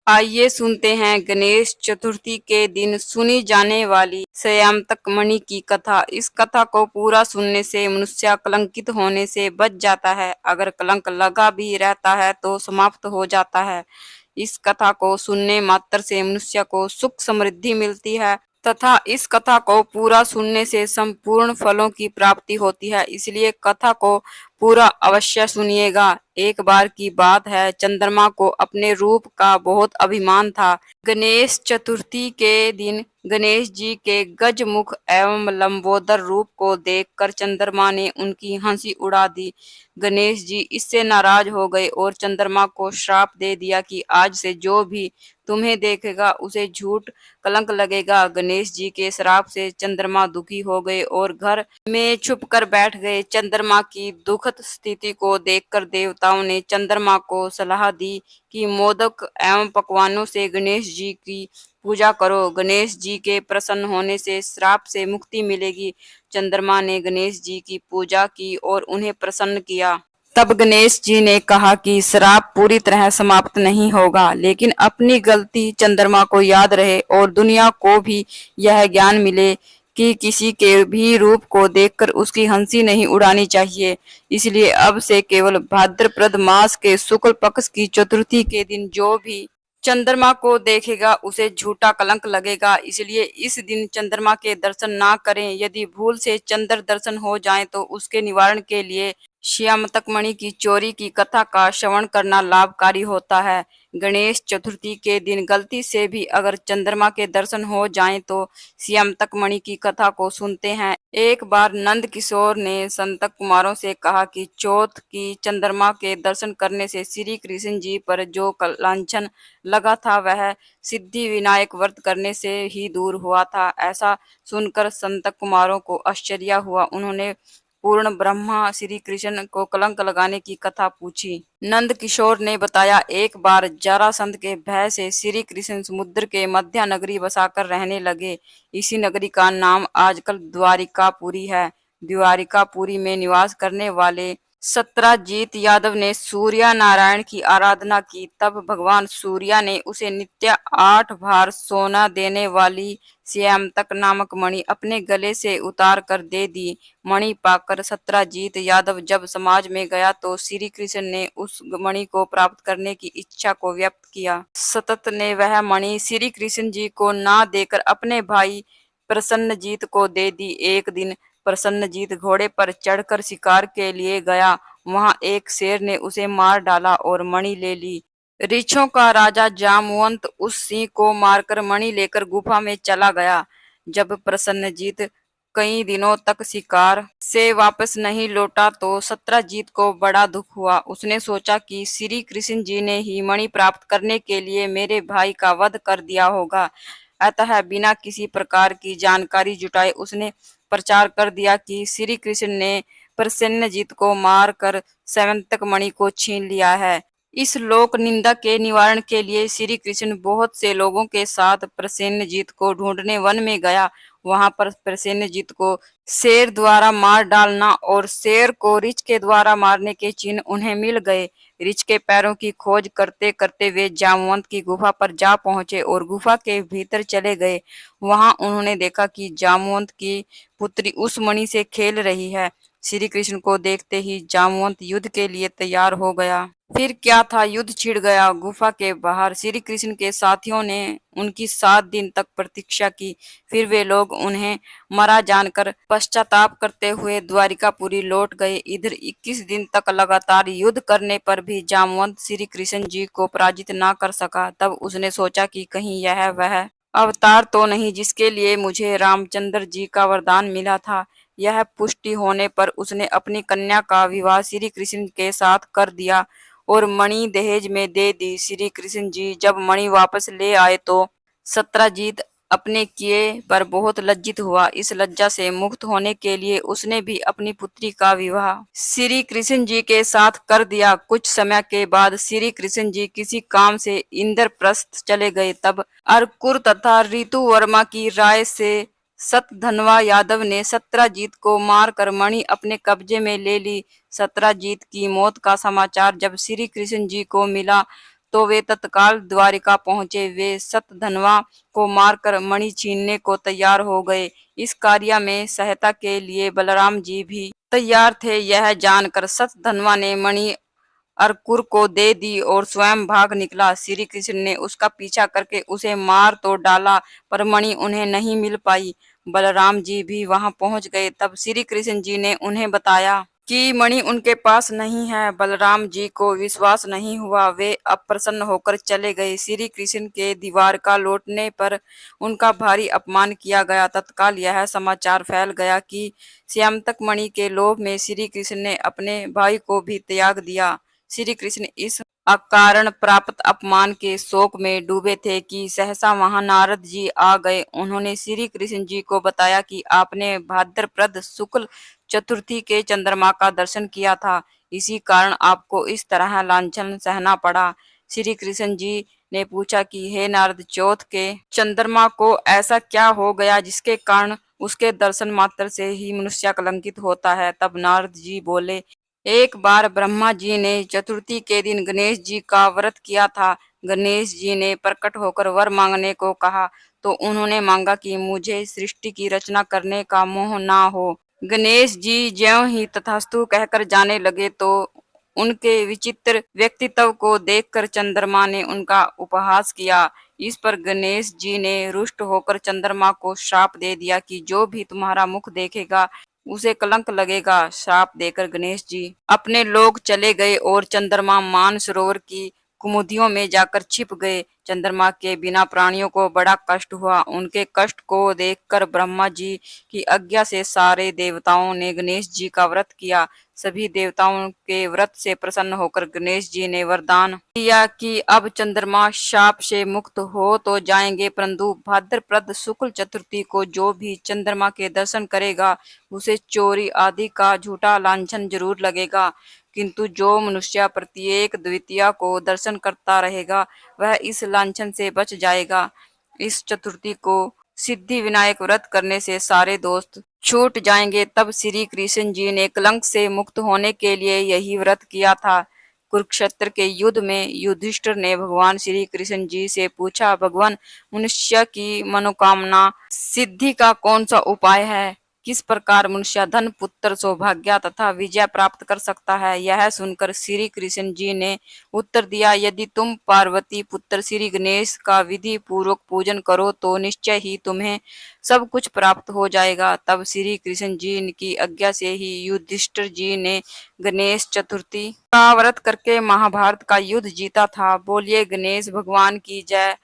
आइए सुनते हैं गणेश चतुर्थी के दिन सुनी जाने वाली स्यामतक मणि की कथा। इस कथा को पूरा सुनने से मनुष्य कलंकित होने से बच जाता है। अगर कलंक लगा भी रहता है तो समाप्त हो जाता है। इस कथा को सुनने मात्र से मनुष्य को सुख समृद्धि मिलती है तथा इस कथा को पूरा सुनने से संपूर्ण फलों की प्राप्ति होती है। इसलिए कथा को पूरा अवश्य सुनिएगा। एक बार की बात है, चंद्रमा को अपने रूप का बहुत अभिमान था। गणेश चतुर्थी के दिन गणेश जी के गजमुख एवं लंबोदर रूप को देखकर चंद्रमा ने उनकी हंसी उड़ा दी। गणेश जी इससे नाराज हो गए और चंद्रमा को श्राप दे दिया कि आज से जो भी तुम्हें देखेगा उसे झूठ कलंक लगेगा। गणेश जी के श्राप से चंद्रमा दुखी हो गए और घर में छुप कर बैठ गए। चंद्रमा की दुखद स्थिति को देखकर देवताओं ने चंद्रमा को सलाह दी कि मोदक एवं पकवानों से गणेश जी की पूजा करो। गणेश जी के प्रसन्न होने से श्राप से मुक्ति मिलेगी। चंद्रमा ने गणेश जी की पूजा की और उन्हें प्रसन्न किया। तब गणेश जी ने कहा कि श्राप पूरी तरह समाप्त नहीं होगा, लेकिन अपनी गलती चंद्रमा को याद रहे और दुनिया को भी यह ज्ञान मिले कि किसी के भी रूप को देखकर उसकी हंसी नहीं उड़ानी चाहिए। इसलिए अब से केवल भाद्रपद मास के शुक्ल पक्ष की चतुर्थी के दिन जो भी चंद्रमा को देखेगा उसे झूठा कलंक लगेगा। इसलिए इस दिन चंद्रमा के दर्शन ना करें। यदि भूल से चंद्र दर्शन हो जाए तो उसके निवारण के लिए श्यामतक मणि की चोरी की कथा का श्रवण करना लाभकारी होता है। गणेश चतुर्थी के दिन गलती से भी अगर चंद्रमा के दर्शन हो जाएं तो श्यामतक मणि की कथा को सुनते हैं। एक बार नंद किशोर ने संत कुमारों से कहा कि चौथ की चंद्रमा के दर्शन करने से श्री कृष्ण जी पर जो लांछन लगा था वह सिद्धि विनायक व्रत करने से ही दूर हुआ था। ऐसा सुनकर संत कुमारों को आश्चर्य हुआ। उन्होंने पूर्ण ब्रह्मा श्री कृष्ण को कलंक लगाने की कथा पूछी। नंद किशोर ने बताया, एक बार जरासंध के भय से श्री कृष्ण समुद्र के मध्य नगरी बसाकर रहने लगे। इसी नगरी का नाम आजकल द्वारिकापुरी है। द्वारिकापुरी में निवास करने वाले सत्राजीत यादव ने सूर्य नारायण की आराधना की। तब भगवान सूर्य ने उसे नित्य 8 भार सोना देने वाली श्यामतक नामक मणि अपने गले से उतार कर दे दी। मणि पाकर सत्राजीत यादव जब समाज में गया तो श्री कृष्ण ने उस मणि को प्राप्त करने की इच्छा को व्यक्त किया। सतत ने वह मणि श्री कृष्ण जी को ना देकर अपने भाई प्रसन्नजीत को दे दी। एक दिन प्रसन्नजीत घोड़े पर चढ़कर शिकार के लिए गया। वहां एक शेर ने उसे मार डाला और मणि ले ली। ऋक्षों का राजा जामवंत उस सिंह को मारकर मणि लेकर गुफा में चला गया। जब प्रसन्नजीत कई दिनों तक शिकार से वापस नहीं लौटा तो सत्राजीत को बड़ा दुख हुआ। उसने सोचा कि श्री कृष्ण जी ने ही मणि प्राप्त करने के लिए मेरे भाई का वध कर दिया होगा। अतः बिना किसी प्रकार की जानकारी जुटाए उसने प्रचार कर दिया कि श्री कृष्ण ने प्रसन्नजीत को मारकर स्यामतक मणि को छीन लिया है। इस लोक निंदा के निवारण के लिए श्री कृष्ण बहुत से लोगों के साथ प्रसेनजीत को ढूंढने वन में गया। वहां पर प्रसेनजीत को शेर द्वारा मार डालना और शेर को ऋछ के द्वारा मारने के चिन्ह उन्हें मिल गए। ऋछ के पैरों की खोज करते करते वे जामवंत की गुफा पर जा पहुंचे और गुफा के भीतर चले गए। वहां उन्होंने देखा कि जामवंत की पुत्री उस मणि से खेल रही है। श्री कृष्ण को देखते ही जामवंत युद्ध के लिए तैयार हो गया। फिर क्या था, युद्ध छिड़ गया। गुफा के बाहर श्री कृष्ण के साथियों ने उनकी 7 दिन तक प्रतीक्षा की। फिर वे लोग उन्हें मरा जानकर पश्चाताप करते हुए द्वारिकापुरी लौट गए। इधर 21 दिन तक लगातार युद्ध करने पर भी जामवंत श्री कृष्ण जी को पराजित ना कर सका। तब उसने सोचा कि कहीं यह वह अवतार तो नहीं जिसके लिए मुझे रामचंद्र जी का वरदान मिला था। यह पुष्टि होने पर उसने अपनी कन्या का विवाह श्री कृष्ण के साथ कर दिया और मणि दहेज में दे दी। श्री कृष्ण जी जब मणि वापस ले आए तो सत्राजीत अपने किए पर बहुत लज्जित हुआ। इस लज्जा से मुक्त होने के लिए उसने भी अपनी पुत्री का विवाह श्री कृष्ण जी के साथ कर दिया। कुछ समय के बाद श्री कृष्ण जी किसी काम से इंद्रप्रस्थ चले गए। तब अर्कुर तथा ऋतु वर्मा की राय से सतधनवा यादव ने सत्राजीत को मारकर मणि अपने कब्जे में ले ली। सत्राजीत की मौत का समाचार जब श्री कृष्ण जी को मिला तो वे तत्काल द्वारिका पहुंचे। वे शतधन्वा को मारकर मणि छीनने को तैयार हो गए। इस कार्य में सहायता के लिए बलराम जी भी तैयार थे। यह जानकर शतधन्वा ने मणि अर्कुर को दे दी और स्वयं भाग निकला। श्री कृष्ण ने उसका पीछा करके उसे मार तो डाला, पर मणि उन्हें नहीं मिल पाई। बलराम जी भी वहां पहुंच गए। तब श्री कृष्ण जी ने उन्हें बताया कि मणि उनके पास नहीं है। बलराम जी को विश्वास नहीं हुआ। वे अप्रसन्न होकर चले गए। श्री कृष्ण के द्वारका लौटने पर उनका भारी अपमान किया गया। तत्काल यह समाचार फैल गया कि श्यामतक मणि के लोभ में श्री कृष्ण ने अपने भाई को भी त्याग दिया। श्री कृष्ण इस अकारण प्राप्त अपमान के शोक में डूबे थे कि सहसा वहां नारद जी आ गए। उन्होंने श्री कृष्ण जी को बताया कि आपने भाद्रपद शुक्ल चतुर्थी के चंद्रमा का दर्शन किया था, इसी कारण आपको इस तरह लांछन सहना पड़ा। श्री कृष्ण जी ने पूछा कि हे नारद, चौथ के चंद्रमा को ऐसा क्या हो गया जिसके कारण उसके दर्शन मात्र से ही मनुष्य कलंकित होता है। तब नारद जी बोले, एक बार ब्रह्मा जी ने चतुर्थी के दिन गणेश जी का व्रत किया था। गणेश जी ने प्रकट होकर वर मांगने को कहा तो उन्होंने मांगा कि मुझे सृष्टि की रचना करने का मोह ना हो। गणेश जी ज्यों ही तथास्तु कहकर जाने लगे तो उनके विचित्र व्यक्तित्व को देखकर चंद्रमा ने उनका उपहास किया। इस पर गणेश जी ने रुष्ट होकर चंद्रमा को श्राप दे दिया कि जो भी तुम्हारा मुख देखेगा उसे कलंक लगेगा। श्राप देकर गणेश जी अपने लोक चले गए और चंद्रमा मानसरोवर की कुमुदियों में जाकर छिप गए। चंद्रमा के बिना प्राणियों को बड़ा कष्ट हुआ। उनके कष्ट को देखकर ब्रह्मा जी की आज्ञा से सारे देवताओं ने गणेश जी का व्रत किया। सभी देवताओं के व्रत से प्रसन्न होकर गणेश जी ने वरदान दिया कि अब चंद्रमा शाप से मुक्त हो तो जाएंगे, परंतु भाद्रपद शुक्ल चतुर्थी को जो भी चंद्रमा के दर्शन करेगा उसे चोरी आदि का झूठा लांछन जरूर लगेगा, किंतु जो मनुष्य प्रत्येक द्वितीया को दर्शन करता रहेगा वह इस लांछन से बच जाएगा। इस चतुर्थी को सिद्धि विनायक व्रत करने से सारे दोस्त छूट जाएंगे। तब श्री कृष्ण जी ने कलंक से मुक्त होने के लिए यही व्रत किया था। कुरुक्षेत्र के युद्ध में युधिष्ठिर ने भगवान श्री कृष्ण जी से पूछा, भगवान, मनुष्य की मनोकामना सिद्धि का कौन सा उपाय है? किस प्रकार मनुष्य धन, पुत्र, सौभाग्य तथा विजय प्राप्त कर सकता है? यह सुनकर श्री कृष्ण जी ने उत्तर दिया, यदि तुम पार्वती पुत्र श्री गणेश का विधि पूर्वक पूजन करो तो निश्चय ही तुम्हें सब कुछ प्राप्त हो जाएगा। तब श्री कृष्ण जी की आज्ञा से ही युधिष्ठिर जी ने गणेश चतुर्थी का व्रत करके महाभारत का युद्ध जीता था। बोलिए गणेश भगवान की जय।